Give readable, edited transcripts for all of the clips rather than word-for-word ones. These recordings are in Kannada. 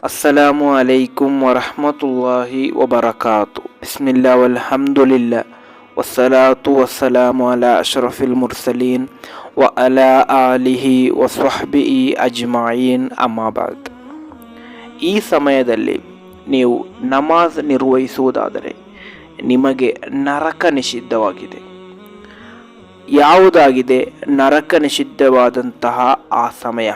ಅಸ್ಸಲಾಮು ಅಲೈಕುಂ ವರಹಮತುಲ್ಲಾಹಿ ವಬರಕಾತು. ಬಿಸ್ಮಿಲ್ಲಾ ವಲ್ಹಮ್ದುಲಿಲ್ಲಾ ವಸ್ಸಲಾತು ವಸ್ಸಲಾಮು ಅಲಾ ಅಶ್ರಫಿಲ್ ಮುರ್ಸಲೀನ್ ವ ಅಲಾ ಆಲಿಹಿ ವಸ್ವಹ್ಬಿಹಿ ಅಜ್ಮಾಯಿನ್ ಅಮ್ಮಾ ಬಾದ್. ಈ ಸಮಯದಲ್ಲಿ ನೀವು ನಮಾಜ್ ನಿರ್ವಹಿಸುವುದಾದರೆ ನಿಮಗೆ ನರಕ ನಿಷಿದ್ಧವಾಗಿದೆ. ಯಾವುದಾಗಿದೆ ನರಕ ನಿಷಿದ್ಧವಾದಂತಹ ಆ ಸಮಯ?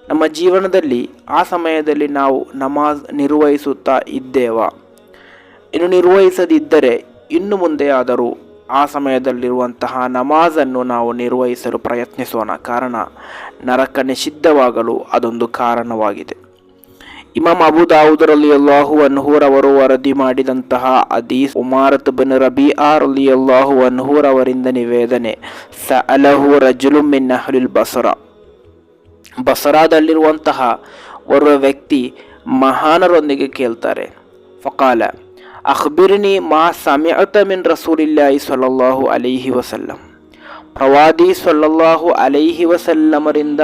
ನಮ್ಮ ಜೀವನದಲ್ಲಿ ಆ ಸಮಯದಲ್ಲಿ ನಾವು ನಮಾಜ್ ನಿರ್ವಹಿಸುತ್ತಾ ಇದ್ದೇವಾ? ಇನ್ನು ನಿರ್ವಹಿಸದಿದ್ದರೆ ಇನ್ನು ಮುಂದೆಯಾದರೂ ಆ ಸಮಯದಲ್ಲಿರುವಂತಹ ನಮಾಜನ್ನು ನಾವು ನಿರ್ವಹಿಸಲು ಪ್ರಯತ್ನಿಸೋಣ. ಕಾರಣ ನರಕ ನಿಷಿದ್ಧವಾಗಲು ಅದೊಂದು ಕಾರಣವಾಗಿದೆ. ಇಮಾಮ್ ಅಬೂ ದಾವೂದ್ ರಲಿಯಲ್ಲಾಹು ಅನ್ಹುರವರು ವರದಿ ಮಾಡಿದಂತಹ ಹದೀಸ್ ಉಮಾರತ್ ಬಿನ್ ರಬೀಆ ರಲಿಯಲ್ಲಾಹು ಅನ್ಹುರವರಿಂದ ನಿವೇದನೆ. ಸಅಲಹು ರಜುಲುಂ ಮಿನ್ ಅಹ್ಲಿಲ್ ಬಸರಾ, ಬಸರಾದಲ್ಲಿರುವಂತಹ ಓರ್ವ ವ್ಯಕ್ತಿ ಮಹಾನರೊಂದಿಗೆ ಕೇಳ್ತಾರೆ. ಫಕಾಲ ಅಖ್ಬಿರ್ನಿ ಮಾ ಸಮಿಅತ ಮಿನ್ ರಸೂಲಿಲ್ಲಾಹಿ ಸ್ವಲ್ಲಲ್ಲಾಹು ಅಲೈಹಿ ವಸಲ್ಲಂ, ಪ್ರವಾದಿ ಸ್ವಲ್ಲಲ್ಲಾಹು ಅಲೈಹಿ ವಸಲ್ಲಮರಿಂದ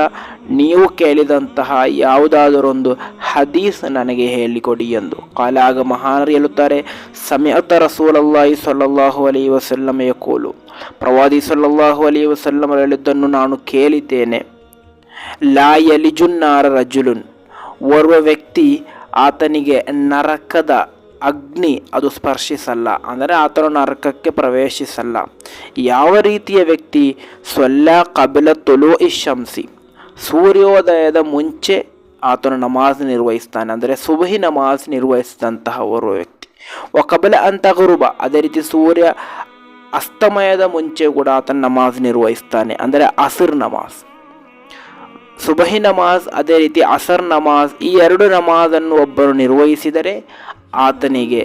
ನೀವು ಕೇಳಿದಂತಹ ಯಾವುದಾದರೊಂದು ಹದೀಸ್ ನನಗೆ ಹೇಳಿಕೊಡಿ ಎಂದು. ಕಾಲ ಆಗ ಮಹಾನರು ಹೇಳುತ್ತಾರೆ, ಸಮಿಅತ ರಸೂಲಲ್ಲಾಹಿ ಸ್ವಲ್ಲಲ್ಲಾಹು ಅಲೈಹಿ ವಸಲ್ಲಂ ಯಕೂಲು, ಪ್ರವಾದಿ ಸ್ವಲ್ಲಲ್ಲಾಹು ಅಲೈಹಿ ವಸಲ್ಲಂ ಹೇಳಿದ್ದನ್ನು ನಾನು ಕೇಳಿದ್ದೇನೆ. ಲಾ ಯಲಿಜುನ್ನಾರ ರಜುಲುನ್, ಓರ್ವ ವ್ಯಕ್ತಿ ಆತನಿಗೆ ನರಕದ ಅಗ್ನಿ ಅದು ಸ್ಪರ್ಶಿಸಲ್ಲ, ಅಂದರೆ ಆತನು ನರಕಕ್ಕೆ ಪ್ರವೇಶಿಸಲ್ಲ. ಯಾವ ರೀತಿಯ ವ್ಯಕ್ತಿ? ಸ್ವಲ್ಲ ಕಬಿಲ ತುಲು ಇಶಂಸಿ, ಸೂರ್ಯೋದಯದ ಮುಂಚೆ ಆತನು ನಮಾಜ್ ನಿರ್ವಹಿಸ್ತಾನೆ, ಅಂದರೆ ಸುಬಹಿ ನಮಾಜ್ ನಿರ್ವಹಿಸಿದಂತಹ ಓರ್ವ ವ್ಯಕ್ತಿ. ಕಬಲ ಅಂತ ಗುರುಬ, ಅದೇ ರೀತಿ ಸೂರ್ಯ ಅಸ್ತಮಯದ ಮುಂಚೆ ಕೂಡ ಆತನು ನಮಾಜ್ ನಿರ್ವಹಿಸ್ತಾನೆ, ಅಂದರೆ ಅಸರ್ ನಮಾಜ್. ಸುಬಹಿ ನಮಾಜ್ ಅದೇ ರೀತಿ ಅಸರ್ ನಮಾಜ್, ಈ ಎರಡು ನಮಾಜನ್ನು ಒಬ್ಬರು ನಿರ್ವಹಿಸಿದರೆ ಆತನಿಗೆ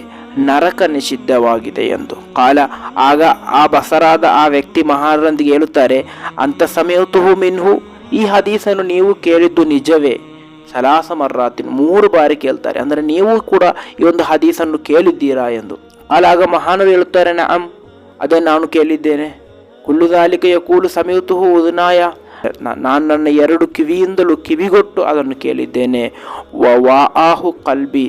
ನರಕ ನಿಷಿದ್ಧವಾಗಿದೆ ಎಂದು. ಕಾಲ ಆಗ ಆ ಬಸರಾದ ಆ ವ್ಯಕ್ತಿ ಮಹಾನರೊಂದಿಗೆ ಹೇಳುತ್ತಾರೆ, ಅಂತ ಸಮಿಅತುಹು ಮಿನ್ಹು, ಈ ಹದೀಸನ್ನು ನೀವು ಕೇಳಿದ್ದು ನಿಜವೇ? ಸಲಾಸ ಮರ್ರಾತಿನ್, 3 ಬಾರಿ ಕೇಳ್ತಾರೆ, ಅಂದರೆ ನೀವು ಕೂಡ ಈ ಒಂದು ಹದೀಸನ್ನು ಕೇಳಿದ್ದೀರಾ ಎಂದು. ಆಗ ಮಹಾನರು ಹೇಳುತ್ತಾರೆ, ನಅಂ, ಅದನ್ನು ನಾನು ಕೇಳಿದ್ದೇನೆ. ಕುಲ್ಲು ದಾಲಿಕ ಯಕೂಲು ಸಮಿಅತುಹು ಉದುನಾಯ, ನಾನು ನನ್ನ 2 ಕಿವಿಯಿಂದಲೂ ಕಿವಿಗೊಟ್ಟು ಅದನ್ನು ಕೇಳಿದ್ದೇನೆ. ವಾಆಹು ಕಲ್ಬಿ,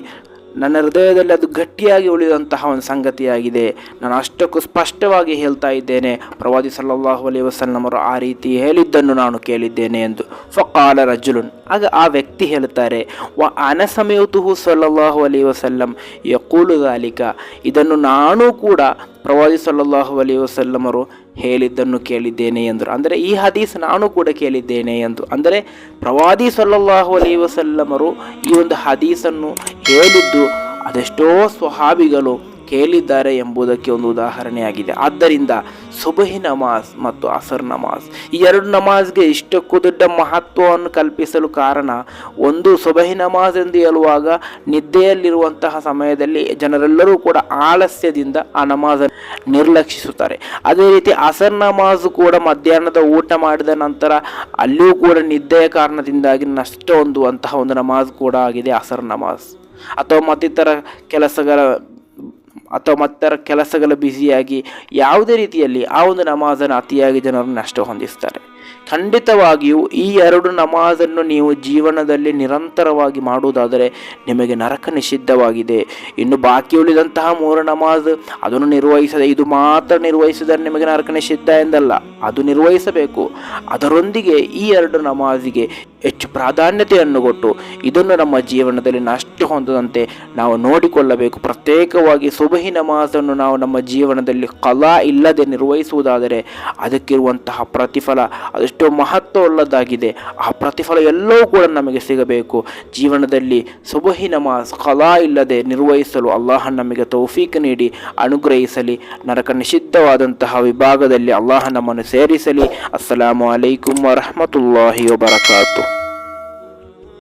ನನ್ನ ಹೃದಯದಲ್ಲಿ ಅದು ಗಟ್ಟಿಯಾಗಿ ಉಳಿದಂತಹ ಒಂದು ಸಂಗತಿಯಾಗಿದೆ. ನಾನು ಅಷ್ಟಕ್ಕೂ ಸ್ಪಷ್ಟವಾಗಿ ಹೇಳ್ತಾ ಇದ್ದೇನೆ, ಪ್ರವಾದಿ ಸಲ್ಲಲ್ಲಾಹು ಅಲೈಹಿ ವಸಲ್ಲಮರು ಆ ರೀತಿ ಹೇಳಿದ್ದನ್ನು ನಾನು ಕೇಳಿದ್ದೇನೆ ಎಂದು. ಫಕಾಲ ರಜುಲುನ್, ಆಗ ಆ ವ್ಯಕ್ತಿ ಹೇಳುತ್ತಾರೆ, ವ ಅನ ಸಮಿಅತುಹು ಸಲ್ಲಲ್ಲಾಹು ಅಲೈಹಿ ವಸಲ್ಲಂ ಯಕೂಲು ದಾಲಿಕ, ಇದನ್ನು ನಾನು ಕೂಡ ಪ್ರವಾದಿ ಸಲ್ಲಲ್ಲಾಹು ಅಲೈಹಿ ವಸಲ್ಲಮರು ಹೇಳಿದ್ದನ್ನು ಕೇಳಿದ್ದೇನೆ ಎಂದರು. ಅಂದರೆ ಈ ಹದೀಸ್ ನಾನು ಕೂಡ ಕೇಳಿದ್ದೇನೆ ಎಂದು. ಅಂದರೆ ಪ್ರವಾದಿ ಸಲ್ಲಲ್ಲಾಹು ಅಲೈಹಿ ವಸಲ್ಲಮರು ಈ ಒಂದು ಹದೀಸನ್ನು ಹೇಳಿದ್ದು ಅದೆಷ್ಟೋ ಸ್ವಹಾಬಿಗಳು ಕೇಳಿದ್ದಾರೆ ಎಂಬುದಕ್ಕೆ ಒಂದು ಉದಾಹರಣೆಯಾಗಿದೆ. ಆದ್ದರಿಂದ ಸುಬಹಿ ನಮಾಜ್ ಮತ್ತು ಅಸರ್ ನಮಾಜ್, ಈ 2 ನಮಾಜ್ಗೆ ಇಷ್ಟಕ್ಕೂ ದೊಡ್ಡ ಮಹತ್ವವನ್ನು ಕಲ್ಪಿಸಲು ಕಾರಣ, ಒಂದು ಸುಬಹಿ ನಮಾಜ್ ಎಂದು ಹೇಳುವಾಗ ನಿದ್ದೆಯಲ್ಲಿರುವಂತಹ ಸಮಯದಲ್ಲಿ ಜನರೆಲ್ಲರೂ ಕೂಡ ಆಲಸ್ಯದಿಂದ ಆ ನಮಾಜನ್ನು ನಿರ್ಲಕ್ಷಿಸುತ್ತಾರೆ. ಅದೇ ರೀತಿ ಅಸರ್ ನಮಾಜ್ ಕೂಡ ಮಧ್ಯಾಹ್ನದ ಊಟ ಮಾಡಿದ ನಂತರ ಅಲ್ಲಿಯೂ ಕೂಡ ನಿದ್ದೆಯ ಕಾರಣದಿಂದಾಗಿ ನಷ್ಟ ಹೊಂದುವಂತಹ ಒಂದು ನಮಾಜ್ ಕೂಡ ಆಗಿದೆ ಅಸರ್ ನಮಾಜ್. ಅಥವಾ ಮತ್ತಿತರ ಕೆಲಸಗಳ ಬ್ಯುಸಿಯಾಗಿ ಯಾವುದೇ ರೀತಿಯಲ್ಲಿ ಆ ಒಂದು ನಮಾಜನ್ನು ಅತಿಯಾಗಿ ಜನರು ನಷ್ಟ ಹೊಂದಿಸ್ತಾರೆ. ಖಂಡಿತವಾಗಿಯೂ ಈ 2 ನಮಾಜನ್ನು ನೀವು ಜೀವನದಲ್ಲಿ ನಿರಂತರವಾಗಿ ಮಾಡುವುದಾದರೆ ನಿಮಗೆ ನರಕ ನಿಷಿದ್ಧವಾಗಿದೆ. ಇನ್ನು ಬಾಕಿ ಉಳಿದಂತಹ 3 ನಮಾಜ್ ಅದನ್ನು ನಿರ್ವಹಿಸದೆ ಇದು ಮಾತ್ರ ನಿರ್ವಹಿಸಿದರೆ ನಿಮಗೆ ನರಕ ನಿಷಿದ್ಧ ಎಂದಲ್ಲ, ಅದು ನಿರ್ವಹಿಸಬೇಕು. ಅದರೊಂದಿಗೆ ಈ 2 ನಮಾಜಿಗೆ ಹೆಚ್ಚು ಪ್ರಾಧಾನ್ಯತೆಯನ್ನು ಕೊಟ್ಟು ಇದನ್ನು ನಮ್ಮ ಜೀವನದಲ್ಲಿ ನಷ್ಟ ಹೊಂದದಂತೆ ನಾವು ನೋಡಿಕೊಳ್ಳಬೇಕು. ಪ್ರತ್ಯೇಕವಾಗಿ ಸುಬಹಿ ನಮಾಜನ್ನು ನಾವು ನಮ್ಮ ಜೀವನದಲ್ಲಿ ಕಲಾ ಇಲ್ಲದೆ ನಿರ್ವಹಿಸುವುದಾದರೆ ಅದಕ್ಕಿರುವಂತಹ ಪ್ರತಿಫಲ ಅದೆಷ್ಟೋ ಮಹತ್ವವುಳ್ಳದಾಗಿದೆ. ಆ ಪ್ರತಿಫಲ ಎಲ್ಲವೂ ಕೂಡ ನಮಗೆ ಸಿಗಬೇಕು. ಜೀವನದಲ್ಲಿ ಸುಬಹಿ ನಮಾಜ್ ಕಲಾ ಇಲ್ಲದೆ ನಿರ್ವಹಿಸಲು ಅಲ್ಲಾಹ ನಮಗೆ ತೌಫೀಕ್ ನೀಡಿ ಅನುಗ್ರಹಿಸಲಿ. ನರಕ ನಿಷಿದ್ಧವಾದಂತಹ ವಿಭಾಗದಲ್ಲಿ ಅಲ್ಲಾಹ ನಮ್ಮನ್ನು ಸೇರಿಸಲಿ. ಅಸ್ಸಲಾಮು ಅಲೈಕುಂ ವರಹಮತುಲ್ಲಾಹಿ ವಬರಕಾತು.